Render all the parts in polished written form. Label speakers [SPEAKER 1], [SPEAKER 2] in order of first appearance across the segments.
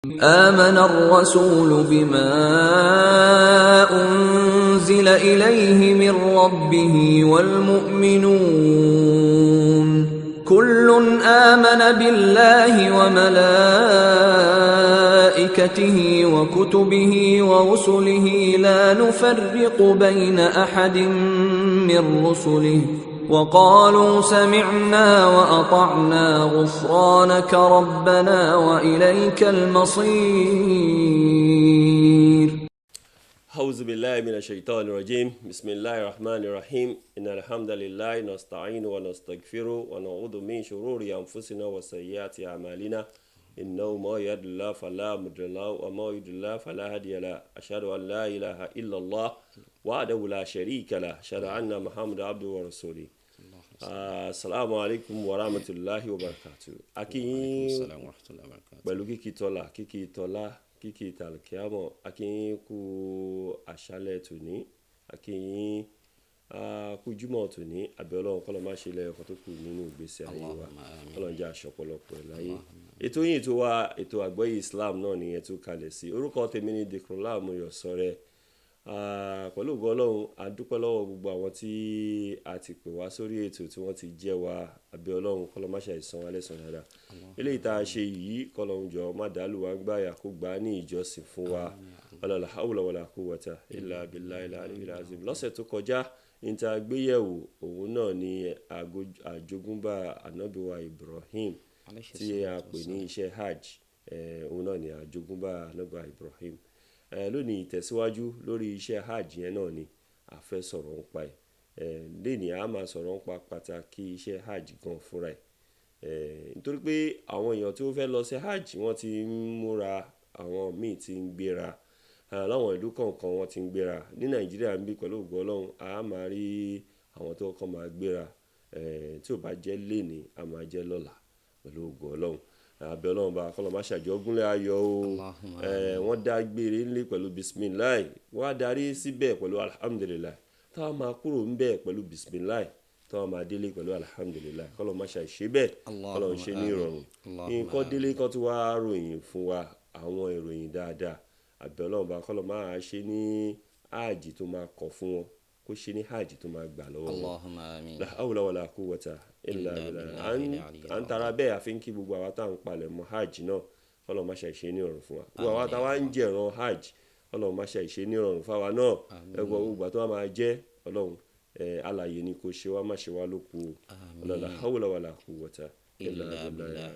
[SPEAKER 1] آمن الرسول بما أنزل إليه من ربه والمؤمنون كل آمن بالله وملائكته وكتبه ورسله لا نفرق بين أحد من رسله وقالوا سمعنا وأطعنا غفرانك ربنا وإليك المصير.
[SPEAKER 2] أعوذ بالله من الشيطان الرجيم. بسم الله الرحمن الرحيم. إن الحمد لله نستعين ونستغفره ونعوذ من شرور أنفسنا وسيئات أعمالنا إنه ما يهد الله فلا مضل له وما يضلل فلا هادي له أشهد أن لا إله إلا الله وحده لا شريك له أشهد أن محمدا عبده ورسوله. Assalamu alaikum wa rahmatullahi wa barakatuh. Akin pẹ̀lú kíkí tọ́lá kíkí tàlùkìámọ̀ akin kú àṣálẹ́ tòní akin kú jímọ̀ tòní àbí Ọlọ́run kó lọ má ṣe lẹ́yìn ọkọ̀ tó kù nínú ìgbésí ayé wa Ọlọ́run jẹ́ aṣọpọ̀lọpọ̀ láyé. Ètò yìí tó wá ètò àgbọ́yé Islam náà nìyẹn tó kalẹ̀ sí. Orúkọ tèmi ni Dhikrullah Muyosore. Pẹ̀lú ògo Ọlọ́run a dúpẹ́ lọ́wọ́ gbogbo àwọn tí a ti pè wá sórí ètò tí wọ́n ti jẹ́ wa àbí Ọlọ́run kó lọ má ṣe àìsàn wa lẹ́san dáadáa. Eléyìí tá a ṣe yìí kó lọ́run jọ má dàálù wá gbáyà kó gbà ní ìjọsìn fún wa wala hawla wala quwwata illa billahil aliyyil azim. Lọ́sẹ̀ tó kọjá ní tá a gbéyẹ̀wò òun náà ni àjogúnbá ànábì wa Ibrahim tí a pè ní iṣẹ́ hajj. Òun náà ni àjogúnbá ànábì wa Ibrahim. Lónìí ìtẹ̀síwájú lórí iṣẹ́ hajj yẹn náà ni a fẹ́ sọ̀rọ̀ nípa ẹ̀. Lónìí a máa sọ̀rọ̀ nípa pàtàkì iṣẹ́ hajj gan fúnra ẹ̀. Nítorí pé àwọn èèyàn tí ó fẹ́ lọ sí hajj wọ́n ti ń múra, àwọn míì ti ń gbéra, láwọn ìlú kọ̀ọ̀kan wọ́n ti ń gbéra. Ní Nàìjíríà ń bí pẹ̀lú ògo Ọlọ́run a máa rí àwọn tó kọ́ máa gbéra, tí ò bá jẹ́ lénìí a máa jẹ́ lọ́la pẹ̀lú ògo Ọlọ́run. Àbí Ọlọ́run bá kọ́ lọ má ṣàjọgúnlẹ̀ ayọ̀ o. Wọ́n dá gbére ńlẹ̀ pẹ̀lú bismillah, wọ́n á darí síbẹ̀ pẹ̀lú alhamdulillah, táwọn máa kúrò ńbẹ̀ pẹ̀lú bismillah, táwọn máa délé pẹ̀lú alhamdulillah. Kọ́ lọ má ṣàìṣe bẹ́ẹ̀, kọ́ lọ ń ṣe ní ìrọ̀rùn. Nǹkan délé kan tí wàá ròyìn fún wa àwọn ìròyìn dáadáa. Àbí Ọlọ́run bá kọ́ lọ máa ṣe ní hajj tó máa kọ̀ fún wọn, kó ṣe ní hajj tó máa gbà lọ́wọ́ wọn.
[SPEAKER 3] Allahumma amin.
[SPEAKER 2] La hawla wala quwwata illa billah. À ń tara bẹ́ẹ̀ àfi ń kí gbogbo àwa tá à ń palẹ̀ mọ́ hajj náà Ọlọ́run má ṣe ní ìrọ̀rùn fún wa. Gbogbo àwa tá wa ń jẹ̀ràn hajj Ọlọ́run má ṣe ní ìrọ̀rùn fún wa náà. Gbogbo tó wá máa jẹ́ Ọlọ́run alààyè ni kò ṣe wá má ṣe wá lókù. La hawla wala quwwata illa billah.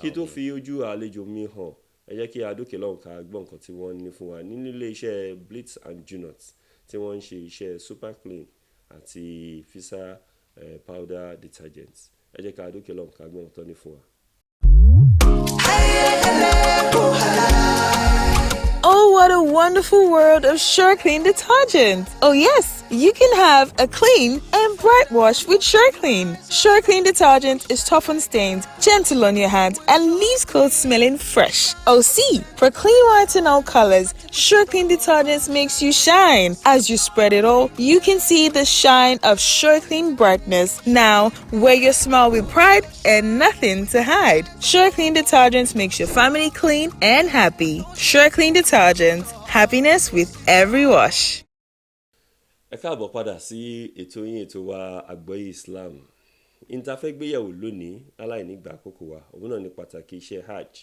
[SPEAKER 2] Kí tó fi ojú àlejò mi hàn, ẹ jẹ́ kí a dókè lọ́hùn ká gbọ́ nǹkan tí wọ́n ní fún wa nínú ilé iṣẹ́ Blitz and Junot tí wọ́n ń ṣe iṣẹ́ super clean àti fisa powder detergent. Ẹ jẹ́ ká dókè lọ́hùn ká gbọ́ nǹkan tó ní fún wa.
[SPEAKER 4] Oh, what a wonderful world of Sure Clean detergent. Oh yes, you can have a clean and bright wash with Sure Clean. Sure Clean detergent is tough on stains, gentle on your hands, and leaves clothes smelling fresh. Oh see, for clean whites and all colors, Sure Clean detergent makes you shine. As you spread it all, you can see the shine of Sure Clean brightness. Now, wear your smile with pride and nothing to hide. Sure Clean detergent makes your family clean and happy. Sure Clean detergent, happiness with every wash.
[SPEAKER 2] Ẹ káàbọ̀ padà sí ètò yín ètò wa àgbọ́yé Islam. Ìntàfẹ́ gbéyẹ̀wò lónìí aláìní gbà àkókò wa òun náà ní pàtàkì iṣẹ́ hajj.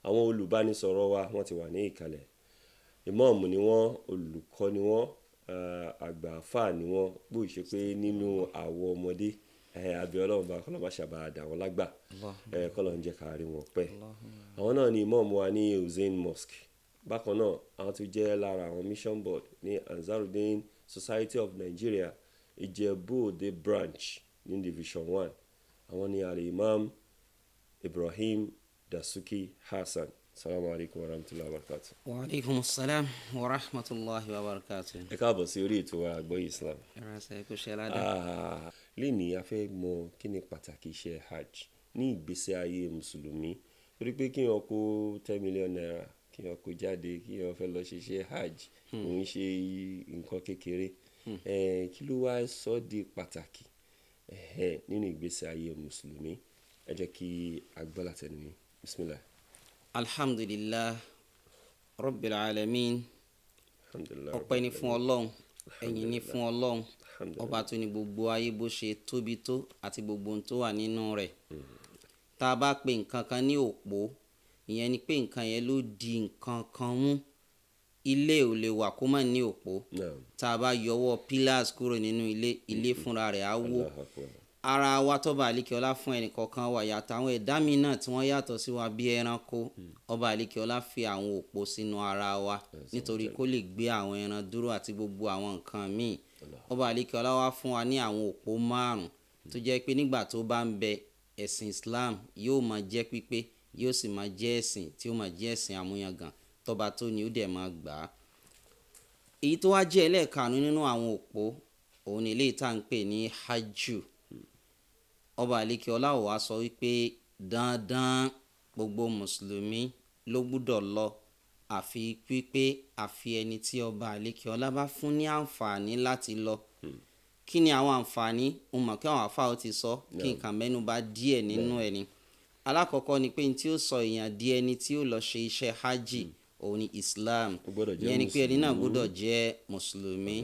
[SPEAKER 2] Àwọn olùbánisọ̀rọ̀ wa wọ́n ti wà ní ìkàlẹ̀. Ìmáàmù ni wọ́n, olùkọ́ ni wọ́n, àgbà àfáà ni wọ́n, bó ṣe pé nínú àwọ̀ ọmọdé. Àbí Ọlọ́run bá kọ́lọ́ má ṣàbàdà wọn lágbà. Kọ́lọ́ ń jẹ́ ká rí wọn pẹ́. Àwọn náà ni ìmáàmù wa ní Hussein Mosque. Bákan náà àwọn tó jẹ́ lára àwọn mission board ní Ansarudeen Society of Nigeria Ìjẹ̀bú-Òde branch ní division 1. Àwọn ni al-Imam Ibrahim Dasuki Hassan. Assalamu alaikum wa rahmatullahi wa barakatuh.
[SPEAKER 3] Wa alaikum assalam wa rahmatullahi wa barakatuh.
[SPEAKER 2] Ẹ káàbọ̀ sí orí ètò wa àgbọ́yé Islam. Lénìí a fẹ́ mọ̀ kí ni pàtàkì iṣẹ́ hajj ní ìgbésí ayé mùsùlùmí. Torí pé kí wọ́n kó 10 million naira kí wọ́n kó jáde kí wọ́n fẹ́ lọ ṣiṣẹ́ hajj òun ṣe nǹkan kékeré. Kí ló wá sọ di pàtàkì nínú ìgbésí ayé mùsùlùmí? Ẹ jẹ́ kí a gbọ́ látẹnu yín. Bismillah.
[SPEAKER 3] alhamdulillah rabbil alamin. Ọpẹ́ ni fún Ọlọ́run, ẹ̀yìn ni fún Ọlọ́run, ọba tó ní gbogbo ayé bó ṣe tóbi tó àti gbogbo ohun tó wà nínú rẹ̀. Tá a bá pe nǹkan kan ní òpó, ìyẹn ni pé nǹkan yẹn ló di nǹkan kan mú. Ilé ò lè wà kó má ní òpó. Tá a bá yọwọ́ pillars kúrò nínú ilé fúnra rẹ̀ á wó. Ara wa tọ́ba àlekèọlá fún ẹnìkọ̀ọ̀kan wa yàtọ̀ àwọn ẹ̀dá mi náà tí wọ́n yàtọ̀ sí wa bí ẹranko. Ọba àlekèọlá fi àwọn òpó sínú ara wa nítorí kó lè gbé àwọn ẹran dúró àti gbogbo àwọn nǹkan míì. Ọba àlekèọlá wá fún wa ní àwọn òpó 5 tó jẹ́ pé nígbà tó bá ń bẹ ẹ̀sìn Islam yóò máa jẹ́ pípé, yóò sì máa jẹ́ ẹ̀sìn tí ó máa jẹ́ ẹ̀sìn àmúyangàn tọ́ba tó ní ó dẹ̀ máa gbà á. Èyí tó wá jẹ́ ẹlẹ́ẹ̀karùn nínú àwọn òpó òun ni eléyìí tá à ń pè ní hajju. Ọba àlekèọlá ó wá sọ wípé dandan gbogbo mùsùlùmí ló gbúdọ̀ lọ àfi pípé àfi ẹni tí ọba àlekèọlá bá fún ní àǹfààní láti lọ. Kí ni àwọn àǹfààní? Mo mọ̀ kí àwọn àfáà ó ti sọ kí nǹkan mẹ́nu bà díẹ̀ nínú ẹni. Alákọ̀ọ́kọ́ ni pé ní tí ó sọ èèyàn di ẹni tí ó lọ ṣe iṣẹ́ hajj òun ni Islam, ìyẹn ni pé ẹni náà gbọ́dọ̀ jẹ́ mùsùlùmí.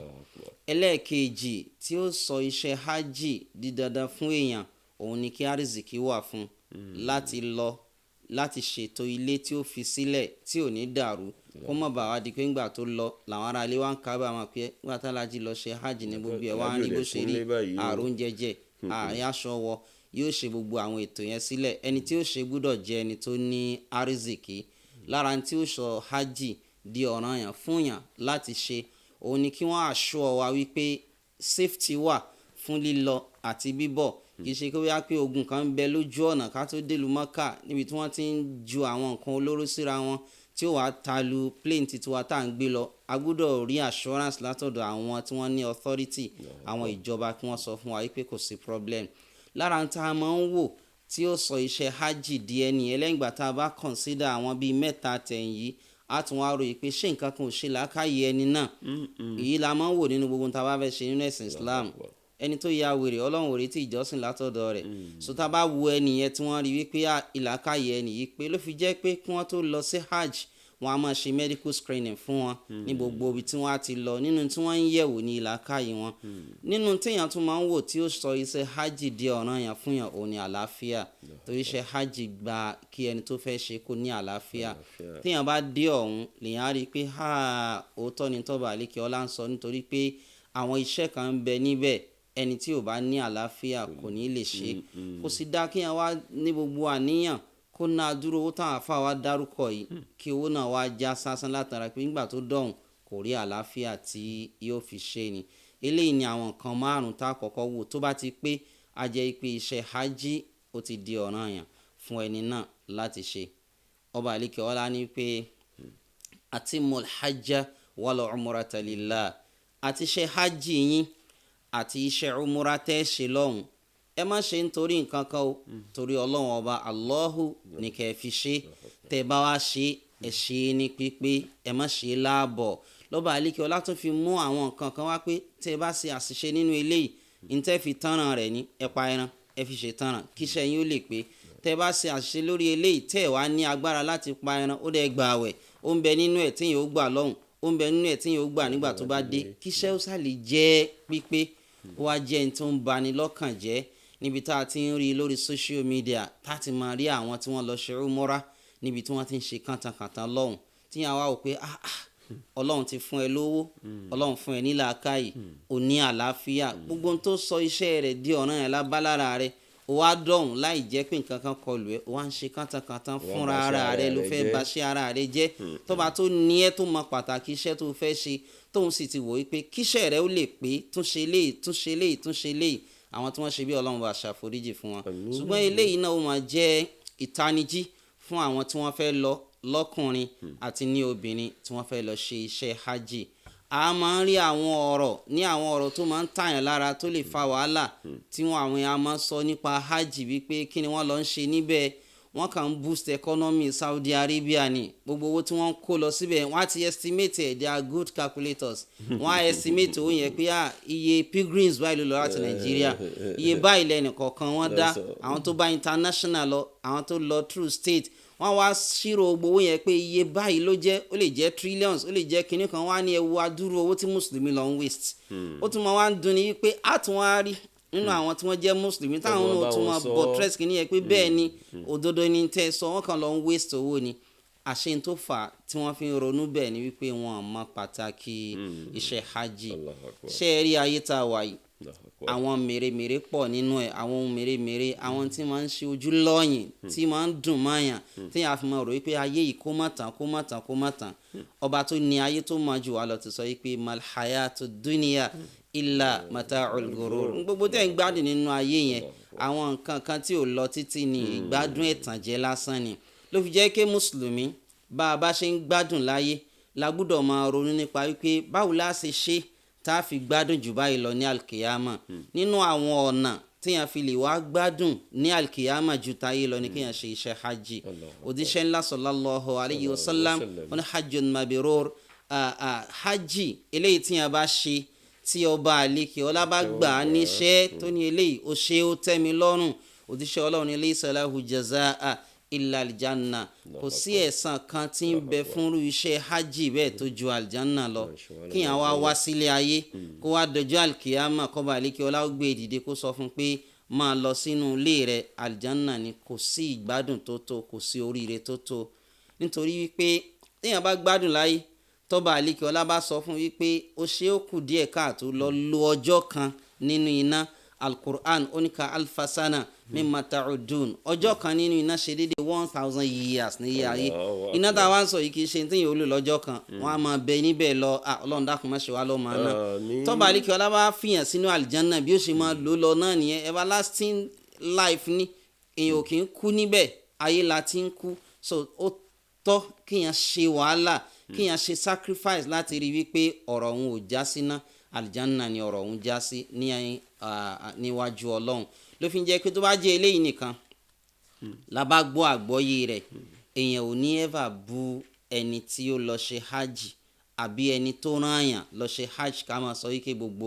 [SPEAKER 3] Ẹlẹ́ẹ̀kejì tí ó sọ iṣẹ́ hajj di dandan fún èèyàn òun ni kí àrísìkí wà fún láti lọ láti ṣètò ilé tí ó fi sílẹ̀ tí ò ní dàrú kó má bàa wá di pé ńgbà tó lọ làwọn ará ilé wa ń kábàámọ̀ pé nígbà tá láti lọ ṣe hajj ní gbogbo ẹ̀ wá ń rí bó ṣe rí àrùn jẹjẹ àyàṣọ wọ yóò ṣe gbogbo àwọn ètò yẹn sílẹ̀. Ẹni tí ó ṣe gbúdọ̀ jẹ́ ẹni tó ní àrísìkí. Lára tí ó sọ hajj di ọ̀ranyàn fún yàn láti ṣe òun ni kí wọ́n assure wa wípé safety wà fún lílọ àti bíbọ̀. Kì í ṣe pé wíwá pé ogun kan ń bẹ lójú ọ̀nà ká tó dé ìlú Mọ́kà níbi tí wọ́n ti ń ju àwọn nǹkan olóró síra wọn tí ó wàá talu plane titiwa tá à ń gbé lọ. A gbọ́dọ̀ rí assurance látọ̀dọ̀ àwọn tí wọ́n ní authority, àwọn ìjọba kí wọ́n sọ fún wa wípé kò sí problem. Lára tá a máa ń wò tí ó sọ iṣẹ́ hajj di ẹni ẹlẹ́yìngbà tá a bá consider àwọn bíi mẹ́ta tẹ̀yìn yìí a tún wá ròyìn pé ṣé nǹkan kan ò ṣe làákàyè ẹni náà. Èyí la máa ń wò nínú gbogbo tá a bá fẹ́ ṣe nínú ẹ̀sìn Islam. Ẹni tó ya wèrè Ọlọ́run ò retí ìjọsìn látọ̀dọ̀ rẹ̀. So tá a bá wo ẹni yẹn tí wọ́n rí wípé ìlàkàyè ẹni yìí pé ló fi jẹ́ pé kí wọ́n tó lọ sí hajj wọ́n á máa ṣe medical screening fún wọn ní gbogbo ibi tí wọ́n á ti lọ. Nínú tí wọ́n ń yẹ̀wò ní ìlàkàyè wọn. Nínú téèyàn tún máa ń wò tí ó sọ iṣẹ́ hajj di ọ̀ranyàn fún yàn òun ni àlàáfíà. Torí iṣẹ́ hajj gba kí ẹni tó fẹ́ ṣe kó ní àlàáfíà. Téèyàn bá dé ọ̀hún lèyàn á rí i pé òótọ́ ni tọ́ba àlekèọlá ń sọ nítorí pé àwọn iṣẹ́ kan ń bẹ níbẹ̀ ẹni tí ò bá ní àlàáfíà kò ní lè ṣe. Kò sì dá kí wọ́n wá ní gbogbo àníyàn kó ná dúró owó táwọn àfáà wá dárúkọ yìí kí owó náà wá já sásán látara pé nígbà tó dọ̀hún kò rí àlàáfíà tí yóò fi ṣe ni. Eléyìí ni àwọn nǹkan 5 tá a kọ́kọ́ wò tó bá ti pé a jẹ́ pé iṣẹ́ hajj ó ti di ọ̀ranyàn fún ẹni náà láti ṣe. Ọba àlekèọlá ní pé atimul hajja wal umrata lillah àti iṣẹ́ hajj yín àti iṣẹ́ umura tẹ́ ṣe lọ́hùn ẹ má ṣe nítorí nǹkan kan o torí Ọlọ́run ọba Allahu ní kẹ́ fi ṣe. Tẹ́ bá wá ṣe ẹ ṣe ní pípé ẹ má ṣe láàbọ̀. Lọ́ba àlekèọlá tún fi mú àwọn nǹkan kan wá pé tẹ́ bá ṣe àṣìṣe nínú eléyìí ntẹ́ fi tanràn rẹ̀ ní ẹ pa ẹran ẹ fi ṣe tanràn kí iṣẹ́ yín ó lè pé. Tẹ́ bá ṣe àṣìṣe lórí eléyìí tẹ́ wá ní agbára láti pa ẹran ó dẹ̀ gbà àwẹ̀ ó ń bẹ nínú ẹ̀ tí yóò gbà lọ́hùn ó ń bẹ nínú ẹ̀ tí yóò gbà nígbà tó bá dé kí iṣẹ́ ó sàlè jẹ́ pípé ó wá jẹ́ ní tó ń bani lọ́kàn jẹ́ níbi tá a ti ń rí lórí social media tá a ti máa rí àwọn tí wọ́n lọ ṣe umura níbi tí wọ́n ti ń ṣe kàntàkàntàn lọ́hùn tí yàn wá wò pé Ọlọ́run ti fún ẹ lówó Ọlọ́run fún ẹ ní làákàyè ò ní àlàáfíà gbogbo ohun tó sọ iṣẹ́ rẹ̀ di ọ̀ranyàn lábálára rẹ̀ ó wá dọ̀hún láì jẹ́ pé nǹkan kan kọlù ẹ ó wá ń ṣe kàntàkàntàn fúnra ara rẹ̀ ló fẹ́ bà ṣe ara rẹ̀ jẹ́. tọ́ba tó ní ẹ tó mọ pàtàkì iṣẹ́ tó fẹ́ ṣe tóun sì ti wò wípé kíṣẹ́ rẹ̀ ó lè pé túnṣe léyìí àwọn tí wọ́n ṣe bí Ọlọ́run bá ṣàforíjì fún wọn. Ṣùgbọ́n eléyìí náà ó máa jẹ́ ìtanijí fún àwọn tí wọ́n fẹ́ lọ lọ́kùnrin àti ní obìnrin tí wọ́n fẹ́ lọ ṣe iṣẹ́ hajj. A máa ń rí àwọn ọ̀rọ̀ tó máa ń tàyàn lára tó lè fa wàhálà tí àwọn èèyàn máa ń sọ nípa hajj wípé kí ni wọ́n lọ ń ṣe níbẹ̀. Wọ́n kàn ń boost economy Saudi Arabia ni gbogbo owó tí wọ́n kó lọ síbẹ̀ wọ́n á ti estimate ẹ̀ they are good calculators. Wọ́n á estimate owó yẹn pé iye pilgrims báyìí ló lọ láti Nàìjíríà iye báyìí lẹ́nu kọ̀ọ̀kan wọ́n dá àwọn tó bá international lọ àwọn tó lọ through state wọ́n wá ṣírò gbowó yẹn pé iye báyìí ló jẹ́, ó lè jẹ́ trillions, ó lè jẹ́ kinní kan, wọ́n á ní ẹ wo adúrú owó tí mùsùlùmí lọ ń waste. ó tún máa wá ń dùn ní wípé á tún wá rí nínú àwọn tí wọ́n jẹ́ mùsùlùmí táwọn náà tún máa buttress kinní yẹn pé bẹ́ẹ̀ ni òdodo ni tẹ́ sọ, wọ́n kàn lọ ń waste owó ni. àṣẹ tó fà tí wọ́n fi ń ronú bẹ́ẹ̀ ni wípé wọn mọ pàtàkì iṣẹ́ hajj. ṣé ẹ rí ayé tá a wà yìí, àwọn mèremère pọ̀ nínú ẹ̀, àwọn ohun mèremère, àwọn tí máa ń ṣe ojú lọ́yìn, tí máa ń dùn máyàn, tí a fi máa rò wípé ayé yìí kó má tán, kó má tán, kó má tán. ọba tó ní ayé tó máa jù wá lọ ti sọ wípé malhayatu dunya illa mata'ul ghurur. gbogbo tẹ́ ń gbádùn nínú ayé yẹn, àwọn nǹkan kan tí ò lọ títí ni, ìgbádùn ẹ̀tànjẹ lásán ni. ló fi jẹ́ kí mùsùlùmí bá a bá ṣe ń gbádùn láyé la gbọ́dọ̀ máa ronú nípa wípé báwo la ṣe ṣe tá a fi gbádùn jù báyìí lọ ní alkiyama. nínú àwọn ọ̀nà téèyàn fi lè wá gbádùn ní alkiyama ju táyé lọ ni kéèyàn ṣe iṣẹ́ hajj. òdíṣẹ́ ńlá sallallahu alayhi wa sallam wọn ni hajjun mabrur, hajj eléyìí tíyàn bá ṣe tí ọba àlekè ọlá bá gbà á níṣẹ́ tó ní eléyìí ó ṣe ó tẹ́ mi lọ́rùn. òdíṣẹ́ ọlọ́run ní laysa lahu jazaa illa aljanna, kò sí ẹ̀san kan tí ń bẹ fún iṣẹ́ hajj bẹ́ẹ̀ tó ju aljanna lọ. kíyàn wá sílé ayé kó wá dọjọ́ alkiyama kọba àlékè ọlá ó gbé ìdìde kó sọ fún pé máa lọ sínú ilé rẹ̀ aljanna ni. kò sí ìgbádùn tó tó, kò sí oríire tó tó. nítorí wípé téèyàn bá gbádùn láyé tọba àlékè ọlá bá sọ fún wípé ó ṣe ó kù díẹ̀ káàtó lọ lo ọjọ́ kan nínú iná, alquran oníka alfasana mimma ta'udun, ọjọ́ kan nínú iná ṣe dédé 1000 years ní iye ayé. iná tá a wá ń sọ yìí kì í ṣe tí yóò lò lọ́jọ́ kan, wọ́n á máa bẹ níbẹ̀ lọ. ọlọ́run dákun má ṣe wá lọ́ máa ná. tọ́ba àlekè ọlá bá fìyàn sínú àlìjánná bí ó ṣe máa lò lọ náà nìyẹn, everlasting life ni. èèyàn ò kì í kú níbẹ̀, ayé la ti ń kú. so ó tọ́ kíyàn ṣe wàhálà, kíyàn ṣe sacrifice láti rí wípé ọ̀rọ̀ òun ò já sí ná, àlìjánná ni ọ̀rọ̀ òun já sí níwájú ọlọ́run. ló fi ń jẹ́ pé tó bá jẹ́ eléyìí nìkan la bá gbọ́ àgbọ́yé rẹ̀, èèyàn ò ní ever bu ẹni tí ó lọ ṣe hajj àbí ẹni tó rán àyàn lọ ṣe hajj ká máa sọ wípé gbogbo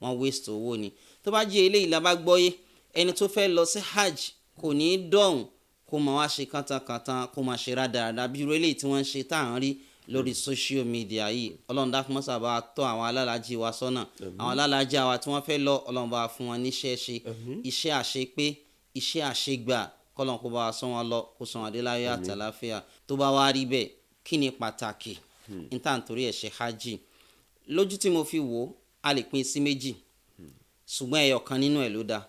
[SPEAKER 3] wọn waste owó ni. tó bá jẹ́ eléyìí la bá gbọ́yé, ẹni tó fẹ́ lọ sí hajj kò ní í dọ̀hùn kó máa wá ṣe kántankàntan, kó máa ṣe rádaràda bí irú eléyìí tí wọ́n ń ṣe tá à ń rí lórí social media yìí. ọlọ́run dákun mọ́sá bá tọ́ àwọn alálàájì wa sọ́nà, àwọn alálàájì wa tí wọ́n fẹ́ lọ, ọlọ́run bá fún wọn níṣẹ́ ṣe, iṣẹ́ àṣepé, iṣẹ́ àṣegbà, kọ́lọ́n kó bá wa sọ wọn lọ, kó sọ wọn dé láyọ̀ àti àlàáfíà. tó bá wá rí bẹ́ẹ̀, kí ni pàtàkì níta nítorí ẹ̀ ṣe hajj? lójú tí mo fi wò ó, a lè pín sí méjì, ṣùgbọ́n ẹyọ kan nínú ẹ̀ ló dáa.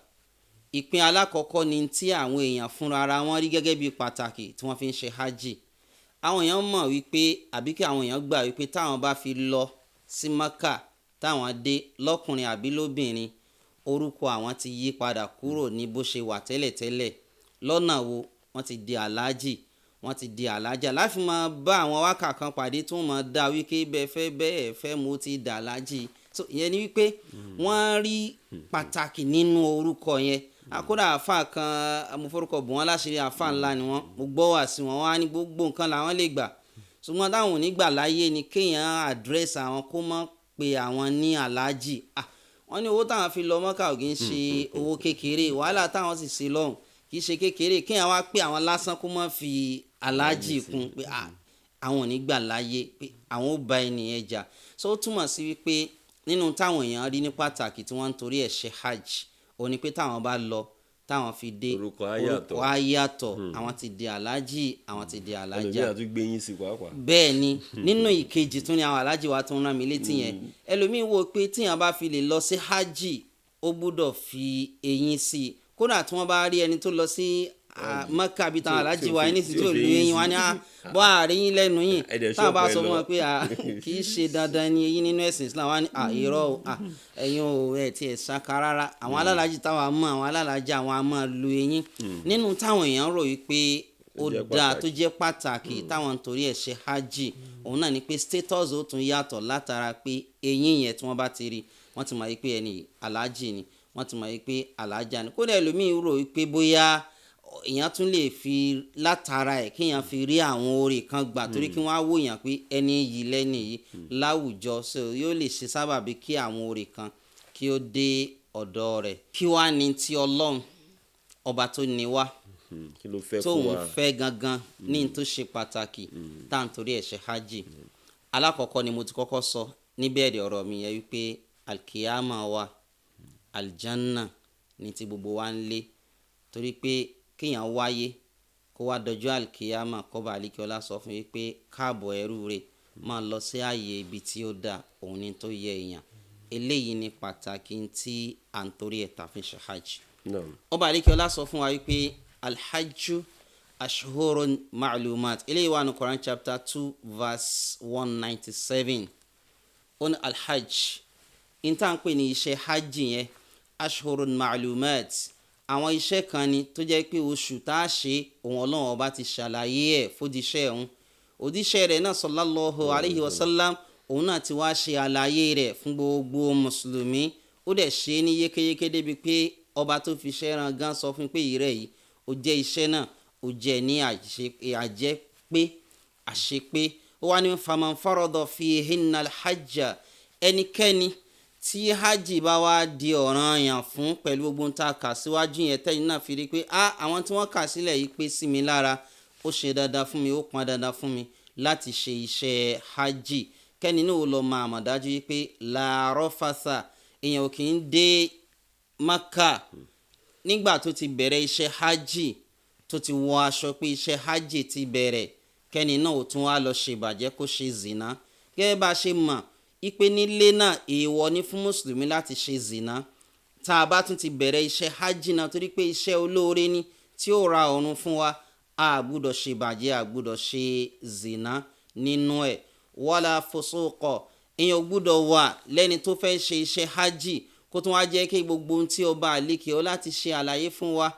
[SPEAKER 3] ìpín alákọ̀ọ́kọ́ ni tí àwọn èèyàn fúnra ara wọn rí gẹ́gẹ́ bí pàtàkì tí wọ́n fi ń ṣe hajj. àwọn èèyàn mọ̀ wípé àbí kí àwọn èèyàn gbà wípé táwọn bá fi lọ sí Maka táwọn dé lọ́kùnrin àbí lóbìnrin, orúkọ àwọn ti yí padà kúrò ní bó ṣe wà tẹ́lẹ̀tẹ́lẹ̀. lọ́nà wo? wọ́n ti di aláàjì, wọ́n ti di aláàjà, láti máa bá àwọn wákà kan pàdé tí wọ́n máa dá wípé bẹ́ẹ̀ fẹ́ mo ti dà aláàjì. so ìyẹn ni wípé wọ́n rí pàtàkì nínú orúkọ yẹn. àkódà àfa kan mo forúkọ bò wọ́n láṣìírí, àfa ńlá ni wọ́n, mo gbọ́ wá sí wọn, wọ́n á ní gbogbo nǹkan làwọn lè gbà, ṣùgbọ́n táwọn ò ní gbà láyé ni kéèyàn àdírẹ́sì àwọn kó mọ́ pé àwọn ní aláàjì. wọ́n ní owó táwọn fi lọ Mọ́kà ò kì í ṣe owó kékeré, wàhálà táwọn sì ṣe lọ́hùn kì í ṣe kékeré. kéèyàn wá pé àwọn lásán kó mọ́ fi aláàjì kún pé àwọn ò ní gbà láyé, pé àwọn ò bá ẹnìyẹn jà. so ó túmọ̀ sí wípé nínú táwọn èèyàn rí ní pàtàkì tí wọ́n ń torí ẹ̀ ṣe hajj, ó ní pé táwọn bá lọ táwọn fi dé orúkọ ayàtọ̀, àwọn ti di aláàjì, àwọn ti di alájà. bẹ́ẹ̀ ni nínú ìkejì tún ni àwọn aláàjì wa tún rán mi létí yẹn. ẹlòmíín wò pé tíyàn bá fi lè lọ sí hajj ó gbúdọ̀ fi eyín sí i. kódà tí wọ́n bá rí ẹni tó lọ sí Maka bíi táwọn aláàjì wa ní ìsìn tí ò lu eyín wa ní bọ́ àárín yín lẹ́nu yìí, táwọn bá sọ fún wọn pé kì í ṣe dandan ní eyín nínú ẹ̀sìn Islam wa ní irọ́ ẹ̀yin ò ẹ̀ tiẹ̀ ṣaka rárá. àwọn alálàájì táwọn mọ̀, àwọn alálàájì àwọn a máa lu eyín. nínú táwọn èèyàn rò wípé ó dáa tó jẹ́ pàtàkì táwọn nítorí ẹ̀ ṣe hajj, òun náà ni pé status ó tún yàtọ̀ látara pé eyín yẹn tí wọ́n bá ti rí, wọ́n ti mọ̀ wípé ẹni aláàjì ni, wọ́n ti mọ̀ wípé aláàjà ni. kódà ẹlòmíín rò wípé bóyá èèyàn tún lè fi látara ẹ̀ kéèyàn fi rí àwọn oore kan gbà torí kí wọ́n á wòyàn pé ẹni yìí lẹ́ni yìí láwùjọ, so yóò lè ṣe sábàbí kí àwọn oore kan kí ó dé ọ̀dọ̀ rẹ̀. kí wàá ní ti Ọlọ́run ọba tó ní wá
[SPEAKER 2] kí ló fẹ́
[SPEAKER 3] tó
[SPEAKER 2] fún
[SPEAKER 3] ń
[SPEAKER 2] wa
[SPEAKER 3] fẹ́ gangan ní tó ṣe pàtàkì tá à ń torí ẹ̀ ṣe hajj. Alákọ̀ọ́kọ́ ni mo ti kọ́kọ́ sọ níbẹ̀rẹ̀ ọ̀rọ̀ mi yẹn wípé alkiyama wa aljanna ní ti gbogbo wa ń lé, torí pé kéèyàn wáyé kó wá dọjọ́ alkiyama kọ́ba àlekíọ́lá sọ fún wípé káàbọ̀ ẹrú rẹ̀ máa lọ sí ààyè ibi tí ó dá òun ní tó yẹ èèyàn. Eléyìí ni pàtàkì tí à ń torí ẹ̀ ta fi ṣe hajj. Ọba àlekíọ́lá sọ fún wa wípé alhajju ashhurun ma'lumat. Eléyìí wà ní Quran chapter 2 verse 197. ó ní alhajj ìta ń pè ní iṣẹ́ hajj yẹn ashhurun ma'lumat, àwọn iṣẹ́ kan ni tó jẹ́ pé oṣù tá a ṣe òun Ọlọ́run ọba ti ṣàlàyé ẹ̀ fódìṣẹ́ òun. Òdíṣẹ́ rẹ̀ náà sallallahu alayhi wa sallam òun náà ti wá ṣe àlàyé rẹ̀ fún gbogbo mùsùlùmí. Ó dẹ̀ ṣe ní yékéyéké débi pé ọba tó fi iṣẹ́ ran gan sọ fún pé ìrẹ́ yìí ó jẹ́ iṣẹ́ náà ó jẹ́ ní àṣepé. Ó wá ní faman farada fihinna alhajja, ẹnikẹ́ni tí hajj bá wá di ọ̀ranyàn fún pẹ̀lú gbogbo tá a kà síwájú yẹn tẹ́yìn náà fi rí pé àwọn tí wọ́n kà sílẹ̀ yìí pé sí mi lára, ó ṣe dandan fún mi, ó pọn dandan fún mi láti ṣe iṣẹ́ hajj. Kẹ́ni náà ó lọ máa mọ̀ dájú wípé la rafatha, èèyàn ò kì í dé Mákà nígbà tó ti bẹ̀rẹ̀ iṣẹ́ hajj tó ti wọ aṣọ pé iṣẹ́ hajj ti bẹ̀rẹ̀, kẹ́ni náà ò tún wá lọ ṣe ìbàjẹ́ kó ṣe zina. Gẹ́gẹ́ bá a ṣe mọ̀ ipe nílé náà èèwọ̀ ni fún mùsùlùmí láti ṣe zina. Tá a bá tún ti bẹ̀rẹ̀ iṣẹ́ hajj náà torí pé iṣẹ́ olóore ni tí ó ra ọ̀run fún wa, a gbọ́dọ̀ ṣe ìbàjẹ́, a gbọ́dọ̀ ṣe zina nínú ẹ̀. Wala fusuqa, èèyàn gbọ́dọ̀ wà lẹ́ni tó fẹ́ ṣe iṣẹ́ hajj kó tún wá jẹ́ kí gbogbo ohun tí ọba àlékè ọ láti ṣe àlàyé fún wa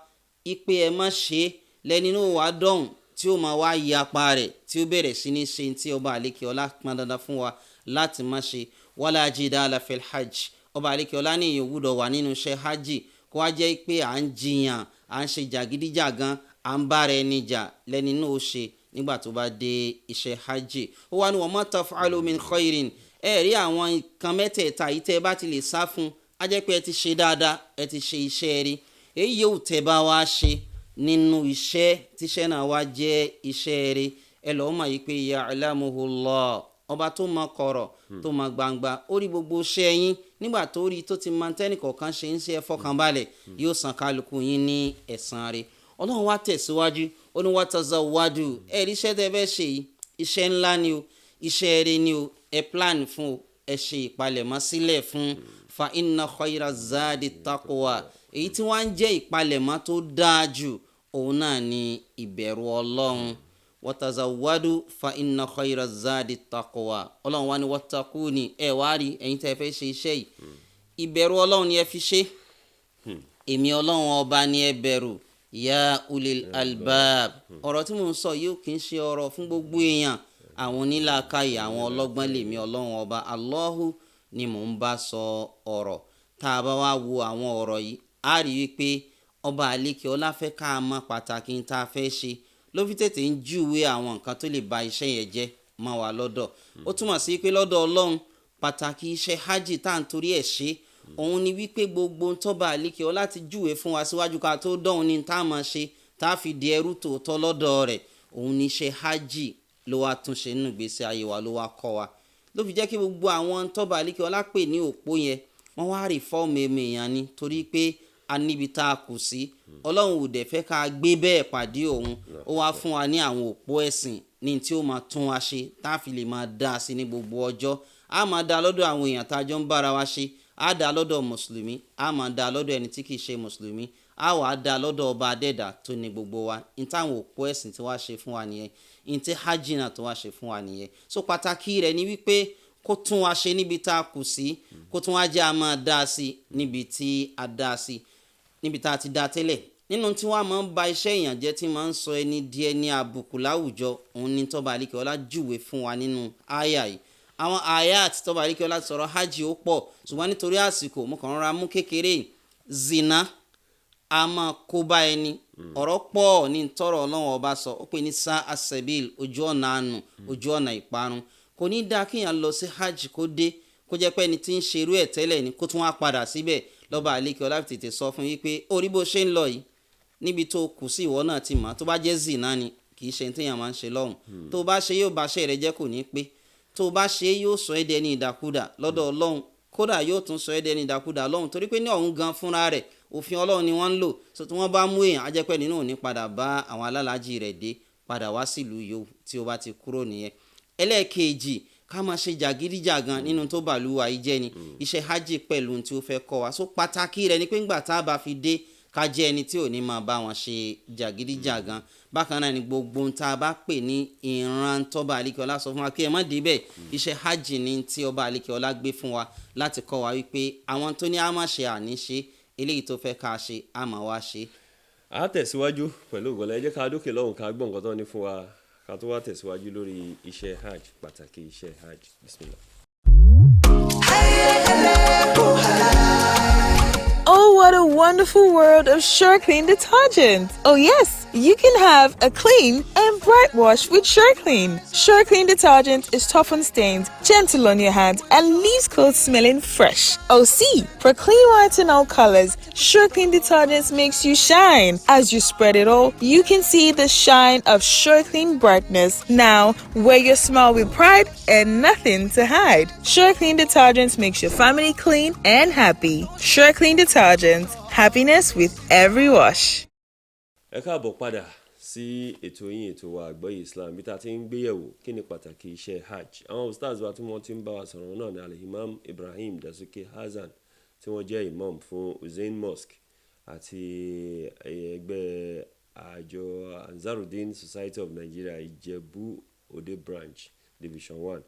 [SPEAKER 3] ipe ẹ má ṣe lẹ́ni náà wá dọ̀hùn tí ó máa wá yapa rẹ̀ tí ó bẹ̀rẹ̀ sí ní ṣe tí ọba àlékè ọlá pọn dandan fún wa láti má ṣe. Wala jidala fil hajj, ọba àlékè ọlá ní èèyàn gbọ́dọ̀ wà nínú iṣẹ́ hajj kó wá jẹ́ pé à ń jiyàn, à ń ṣe jàgídíjàgan, à ń bára ẹni jà lẹ́ni náà ó ṣe nígbà tó bá dé iṣẹ́ hajj. Ó wá ní wa ma taf'alu min khairin, ẹ rí àwọn nǹkan mẹ́tẹ̀ẹ̀ta yìí tẹ́ ẹ bá ti lè sá fún, á jẹ́ pé ẹ ti ṣe dáadáa, ẹ ti ṣe iṣẹ́ rí. Èyí yóò tẹ́ bá wá ṣe nínú iṣẹ́ tíṣẹ́ náà wá jẹ́ iṣẹ́ rí, ẹ lọ́ọ́ mọ̀ yìí pé ya'lamuhullah, ọba tó mọ kọ̀rọ̀ tó mọ gbangba, ó rí gbogbo iṣẹ́ yín. Nígbà tó rí tó ti máa tẹ́nì kọ̀ọ̀kan ṣe ń ṣe ẹ fọkànbalẹ̀, yóò san kálukú yín ní ẹ̀san rí. Ọlọ́run wá tẹ̀síwájú, ó ní watazawwadu, ẹ rí iṣẹ́ tẹ́ fẹ́ ṣe yìí iṣẹ́ ńlá ni o, iṣẹ́ rí ni o, ẹ plan fún o, ẹ ṣe ìpalẹ̀mọ́ sílẹ̀ fún. Fa inna khayra zadi taqwa, èyí tí wọ́n ń jẹ́ ìpalẹ̀mọ́ tó dáa jù òun náà ni ìbẹ̀rù Ọlọ́run. Watazawwadu fa inna khayra zadi taqwa, Ọlọ́run wá ní wattaquni, ẹ wá rí ẹ̀yin tẹ́ fẹ́ ṣe iṣẹ́ yìí ìbẹ̀rù Ọlọ́run ni ẹ fi ṣe. Èmi Ọlọ́run ọba ni ẹ bẹ̀rù, ya ulil albab. Ọ̀rọ̀ tí mò ń sọ yìí kì í ṣe ọ̀rọ̀ fún gbogbo èèyàn, àwọn onílàákàyè, àwọn ọlọ́gbọ́n lèmi Ọlọ́run ọba Allahu ni mò ń bá sọ ọ̀rọ̀. Tá a bá wá wo àwọn ọ̀rọ̀ yìí, a rí wípé ọba àlékè ọlá fẹ́ ká mọ̀ pàtàkì tá a fẹ́ ṣe, ló fi tètè ń júwe àwọn nǹkan tó lè ba iṣẹ́ yẹn jẹ́ mọ́ wa lọ́dọ̀. Ó túmọ̀ sí pé lọ́dọ̀ Ọlọ́run pàtàkì iṣẹ́ hajj tá à ń torí ẹ̀ ṣe òun ni wípé gbogbo tọ́ba àlékè ọlá ti júwe fún wa síwájú ká tó dọ̀hún ní tá a máa ṣe tá a fi di ẹrú tòótọ́ lọ́dọ̀ rẹ̀, òun ni iṣẹ́ hajj ló wá tún ṣe nínú ìgbésí ayé wa, ló wá kọ́ wa, ló fi jẹ́ kí gbogbo àwọn tọ́ba àlékè ọlá pè ní òpó yẹn wọ́n wá rí fọ́ọ̀mù èèyàn ni, torí pé a níbi tá a kù sí. Ọlọ́run ò dẹ̀ fẹ́ ká gbé bẹ́ẹ̀ pàdé òun, ó wá fún wa ní àwọn òpó ẹ̀sìn ní tí ó máa tún wa ṣe tá a fi lè máa dá a sí ní gbogbo ọjọ́. A máa dá lọ́dọ̀ àwọn èèyàn tá a jọ ń bára wa ṣe, a dá lọ́dọ̀ mùsùlùmí, a máa dá lọ́dọ̀ ẹni tí kìí ṣe mùsùlùmí, a wà á dá lọ́dọ̀ ọba adẹ́dà tó ní gbogbo wa. ní táwọn òpó ẹ̀sìn tí wàá ṣe fún wa nìyẹn, ní tí hajj náà tó wàá ṣe fún wa nìyẹn. So pàtàkì rẹ̀ ni wípé kó tún wa ṣe níbi tá a kù sí, kó tún wa jẹ́ a máa dá a sí níbi tí a dá a sí, níbi tá a ti dá a tẹ́lẹ̀. Nínú tí wọ́n máa ń ba iṣẹ́ èèyàn jẹ́ tí máa ń sọ ẹni di ẹni àbùkù láwùjọ, òun ni tọ́ba àlékè ọlá júwe fún wa nínú àyà yìí. Àwọn àyà àti tọ́ba àlékè ọlá sọ̀rọ̀ hajj ó pọ̀, ṣùgbọ́n nítorí àsìkò mo kàn rọra mú kékeré. Zina a máa kó bá ẹni, ọ̀rọ̀ pọ̀ ní tọrọ Ọlọ́run ọba sọ, ó pè ní sa asabil, ojú ọ̀nà àánú, ojú ọ̀nà ìparun. Kò ní dáa kéèyàn lọ sí hajj kó dé kó jẹ́ pé ẹni tí ń ṣerú ẹ̀ tẹ́lẹ̀ ni kó tún wá padà síbẹ̀. Lọ́ba àlékè ọlá tètè sọ fún yín pé orí bó ṣe ń lọ yìí níbi tó kù sí ìwọ náà ti mọ̀ tó bá jẹ́ zina ni kì í ṣe téèyàn máa ń ṣe lọ́hùn tó bá ṣe yóò bá ṣe rẹ jẹ́ kò ní pé tó bá ṣe yóò sọ ẹ́ dẹni ìdàkudà lọ́dọ̀ Ọlọ́run kódà yóò tún sọ ẹ́ dẹni ìdàkudà lọ́hùn torí pé ní ọ̀hún gan fúnra rẹ̀ òfin Ọlọ́run ni wọ́n ń lò so tí wọ́n bá mú èèyàn á jẹ́ pé nínú òní padà bá àwọn alálàájì rẹ̀ dé padà wá sílùú yòó tí ó bá ti kúrò nìyẹn. ẹlẹ́ẹ̀kejì ká máa ṣe jàgídíjàgan nínú tó bàlúwa yìí jẹ́ ni iṣẹ́ hajj pẹ̀lú tí ó fẹ́ kọ́ wa so pàtàkì rẹ̀ ni pé ńgbà tá a bá fi dé ká jẹ́ ẹni tí ò ní máa bá wọn ṣe jàgídíjàgan bákan náà ni gbogbo ohun tá a bá pè ní ìran tọ́ba àlekèọlá sọ fún wa kí ẹ má débẹ̀ iṣẹ́ hajj ni tí ọba àlekèọlá gbé fún wa láti kọ́ wa wípé àwọn tó ní a máa ṣe àní ṣe eléyìí tó fẹ́ ká ṣe a máa wá ṣe.
[SPEAKER 2] a tẹ̀síwájú pẹ̀lú ògbọ́n ẹ jẹ́ ká dókè lọ́hùn ká gbọ́ nǹkan tó ní fún wa ká tó wá tẹ̀síwájú lórí iṣẹ́ hajj pàtàkì iṣẹ́ hajj bismillah.
[SPEAKER 4] Oh, what a wonderful world of Sure Clean detergent. Oh, yes, you can have a clean and bright wash with Sure Clean. Sure Clean detergent is tough on stains, gentle on your hands, and leaves clothes smelling fresh. Oh, see, for clean whites and all colors, Sure Clean detergent makes you shine. As you spread it all, you can see the shine of Sure Clean brightness. Now, wear your smile with pride and nothing to hide. Sure Clean detergent makes your family clean and happy. Sure Clean detergent, happiness with every wash.
[SPEAKER 2] ẹ káàbọ̀ padà sí ètò yín ètò wa àgbọ́yé Islam bí ta ti ń gbéyẹ̀wò kí ni pàtàkì iṣẹ́ hajj àwọn ustaz wa tí wọ́n ti ń bá wa sọ̀rọ̀ náà ní al-Imam Ibrahim Dasuki Hasan tí wọ́n jẹ́ imam fún Hussein Mosque àti ẹgbẹ́ àjọ Ansarudeen Society of Nigeria Ìjẹ̀bú Òde branch division 1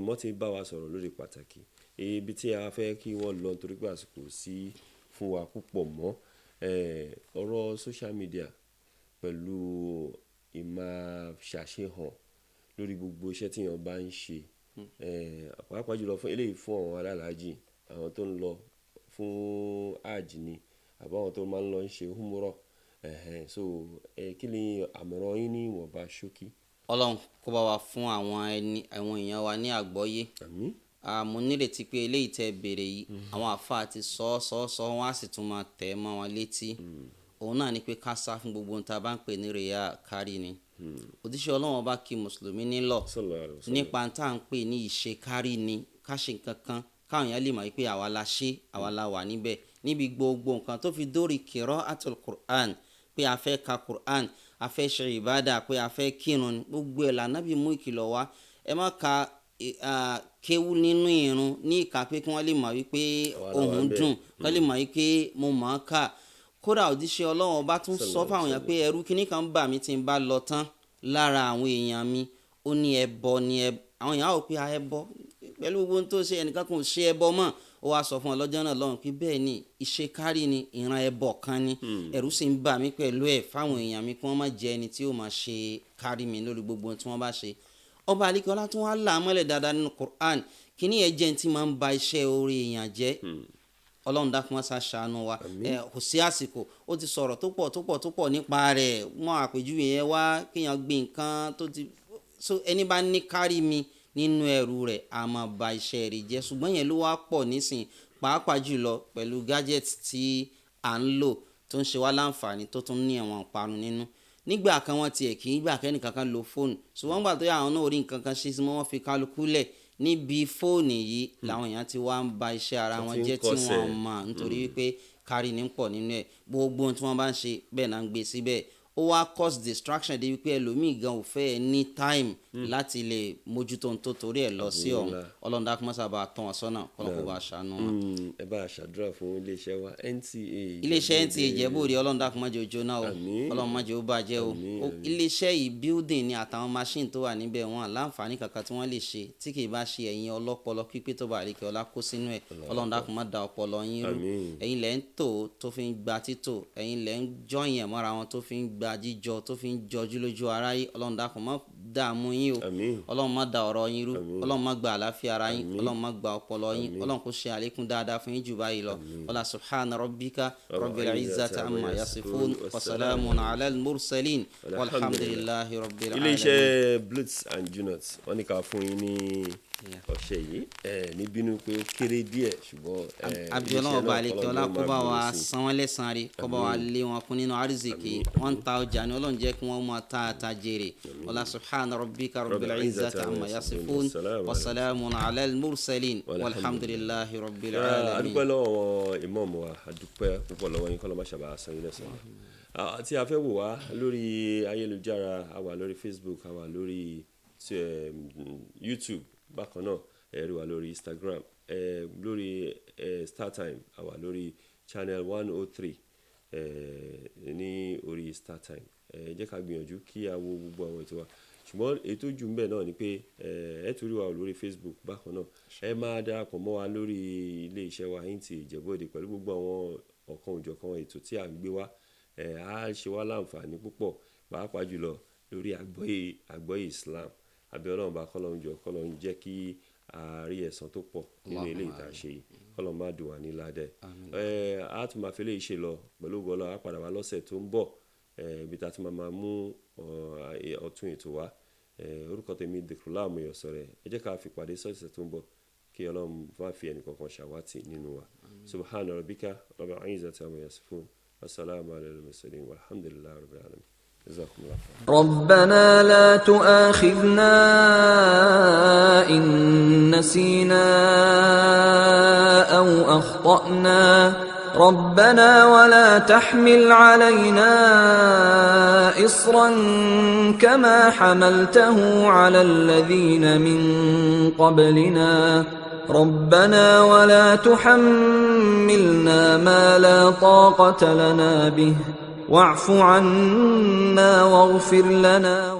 [SPEAKER 2] wọ́n ti bá wa sọ̀rọ̀ lórí pàtàkì ibi tí a fẹ́ kí wọ́n lọ nítorí pé àsìkò sí fún wa púpọ̀ mọ́ ọ̀rọ̀ social media pẹ̀lú ìmọ̀ ṣàṣehàn lórí gbogbo iṣẹ́ tí èèyàn bá ń ṣe pàápàá jùlọ fún eléyìí fún àwọn alálàájì àwọn tó ń lọ fún hajj ni àbáwọn tó máa ń lọ ń ṣe humrah so kí ni àmọ̀ràn yín ní ìwọ̀nba ṣókí.
[SPEAKER 3] Ọlọ́run kó bá wa fún àwọn èèyàn wa ní àgbọ́yé.
[SPEAKER 2] Àmín.
[SPEAKER 3] Mo nírètí pé eléyìí tẹ́ béèrè yìí àwọn àfáà ti sọ wọn á sì tún máa tẹ̀ mọ́ wọn létí òun náà ni pé ká sá fún gbogbo ohun tá a bá ń pè ní rìyà kárí ni òjíṣẹ́ Ọlọ́run bá kí mùsùlùmí nílọ̀ nípa tá à ń pè ní ìṣe kárí ni ká ṣe nǹkan kan káwọn èèyàn lè mọ̀ pé àwa la ṣe àwa la wà níbẹ̀ níbi gbogbo nǹkan tó fi dórí qira'atul Qur'an pé a fẹ́ ka Qur'an a fẹ́ ṣe ìbádà pé a fẹ́ kírun gbogbo ẹ̀ l'Ànábì mú ìkìlọ̀ wá ẹ má ka kéwú nínú ìrun ní ìka pé kí wọ́n lè mọ̀ wípé ohun dùn kí wọ́n lè mọ̀ wípé mo mọ̀ ọ́ kà kódà òjíṣẹ́ Ọlọ́run ọba tún sọ fáwọn èèyàn pé ẹrú kíní kan bà mí tí n bá lọ tán lára àwọn èèyàn mi ó ní ẹbọ ni àwọn èèyàn á wò pé ẹbọ pẹ̀lú gbogbo ohun tó ṣe ẹnìkan kò ṣe ẹbọ mọ́ ó wá sọ fún ọ lọ́jọ́ náà lọ́run pé bẹ́ẹ̀ ni ìṣe kárí ni ìran ẹbọ kan ni ẹ̀rù sì ń bà mí pẹ̀lú ẹ̀ fáwọn èèyàn mi kí wọ́n má jẹ́ ẹni tí ó máa ṣe kárí mi lórí gbogbo ohun tí wọ́n bá ṣe ọba àlekèọlá tún wá là á mọ́lẹ̀ dáadáa nínú Qur'an kíní ẹ̀ jẹ́ tí máa ń ba iṣẹ́ orí èèyàn jẹ́ Ọlọ́run dákun wá ṣàánú wa kò sí àsìkò ó ti sọ̀rọ̀ tó pọ̀ nípa rẹ̀ wọ́n àpèjúwe yẹn wá kéèyàn gbé nǹkan tó ti so ẹni bá ní kárí mi nínú ẹrù rẹ̀ a máa ba iṣẹ́ rẹ̀ jẹ́ ṣùgbọ́n yẹn ló wá pọ̀ nísìn pàápàá jùlọ pẹ̀lú gadget tí à ń lò tó ń ṣe wá láǹfààní tó tún ní ẹ̀wọ̀n ìparun nínú nígbà kan wọ́n tiẹ̀ kì í gbà kẹ́ni kankan lo fóònù ṣùgbọ́n gbà tó yà àwọn náà orí nǹkan kan ṣe sí wọ́n fi kálukú lẹ̀ níbi fóònù yìí làwọn èèyàn ti wá ń ba iṣẹ́ ara wọn jẹ́ tí wọ́n mọ̀ nítorí wípé kárí ní pọ̀ nínú ẹ̀ gbogbo ohun tí wọ́n bá ń ṣe bẹ́ẹ̀ náà ń gbé síbẹ̀ ó wá cause distraction dé wípé ẹlòmíì gan ò fẹ́ ní time láti lè mójútó ohun tó torí ẹ̀ lọ sí ọ̀hún Ọlọ́run dákun mọ́sá bá tán wọn sọ́nà kọ́lọ́kọ́ bá ṣàánú wọn.
[SPEAKER 2] ẹ bá a ṣàdúrà fún iléeṣẹ́ wa NTA.
[SPEAKER 3] iléeṣẹ́ NTA Ìjẹ̀bú-Òde Ọlọ́run dákun má jẹ́ ó jóná o Ọlọ́run má jẹ́ ó bàjẹ́ o iléeṣẹ́ yìí building ni àtàwọn machine tó wà níbẹ̀ wọn láǹfààní kankan tí wọ́n lè ṣe tí kì í bá ṣe ẹ̀yin ọlọ́pọlọ pípé tó bá àríkẹ́ ọlá kó sínú ẹ̀ Ọlọ́run dákun má da ọpọlọ yín rú ẹ̀yin lẹ́ ń tò tó fi ń gba títò ẹ̀yin lẹ́ ń jọyìn mọ́ra wọn tó fi ń gba jíjọ tó fi ń jọjú lójú aráyé Ọlọ́run dákun má dààmú yín o ọlọ́run má da ọ̀rọ̀ yín rú ọlọ́run má gba àlàáfíà ara yín ọlọ́run má gba ọpọlọ yín ọlọ́run kó ṣe àlékún dáadáa fún yín jù báyìí lọ ọlá subhana rabbika rabbil izzati amma yasifun wa salamun ala al-mursalin walhamdulillahi rabbil alamin.
[SPEAKER 2] iléeṣẹ́ Blitz and Junot wọ́n ní ká fún yín ní ọ̀sẹ̀ yìí ní bínú pé ó kéré díẹ̀ ṣùgbọ́n
[SPEAKER 3] abiola ọba àlekè ọlá kó bá wa san wọ́n lẹ́san rí kó bá wa lé wọn kún nínú àrísìkí wọ́n ń ta ọjà ní ọlọ́run jẹ́ kí wọ́n máa ta jèrè ọlá subhana rabbika rabbil izzati amma yasifun wa salamun ala al-mursalin walhamdulillahi rabbil alamin.
[SPEAKER 2] adúpẹ́ lọ́wọ́ ìmáàmù wa adúpẹ́ púpọ̀ lọ́wọ́ yín kọ́lọ́ má ṣàbà san yín lẹ́san. tí a fẹ́ wò wá lórí ayélujára a wà lórí Facebook a wà lórí YouTube bákan náà ẹ rí wa lórí Instagram lórí StarTime a wà lórí channel 103 ní orí StarTime jẹ́ ká gbìyànjú kí a wo gbogbo àwọn ètò wa ṣùgbọ́n ètò jù ńbẹ̀ náà ni pé ẹ tún rí wa lórí Facebook bákan náà ẹ máa darapọ̀ mọ́ wa lórí ilé iṣẹ́ wa yín ti Ìjẹ̀bú-Òde pẹ̀lú gbogbo àwọn ọ̀kan òjọ̀kan ètò tí a ń gbé wá á ṣe wá láǹfààní púpọ̀ pàápàá jùlọ lórí àgbọ́yé Islam àbí Ọlọ́run bá kọ́lọ́run jọ kọ́lọ́run jẹ́ kí a rí ẹ̀san tó pọ̀ nínú ilé ìta ṣe yìí kọ́lọ́run má dùn wá ní ládẹ́ a tún máa fi lè ṣe lọ pẹ̀lú gbọ́lọ́ a padà wá lọ́sẹ̀ tó ń bọ̀ ibi tá a ti máa mú ọ̀tún ètò wá orúkọ tèmi Dhikrullah Amoyosore ẹ jẹ́ ká fi pàdé sọ́sẹ̀ tó ń bọ̀ kí Ọlọ́run má fi ẹnì kankan ṣàwátì nínú wa subhana rabbika rabbil izzati amma yasifun wassalamu ala al-mursalin walhamdulillahi rabbil alamin.
[SPEAKER 1] ربنا لا تؤاخذنا إن نسينا أو أخطأنا ربنا ولا تحمل علينا إصرا كما حملته على الذين من قبلنا ربنا ولا تحملنا ما لا طاقة لنا به واعف عنا واغفر لنا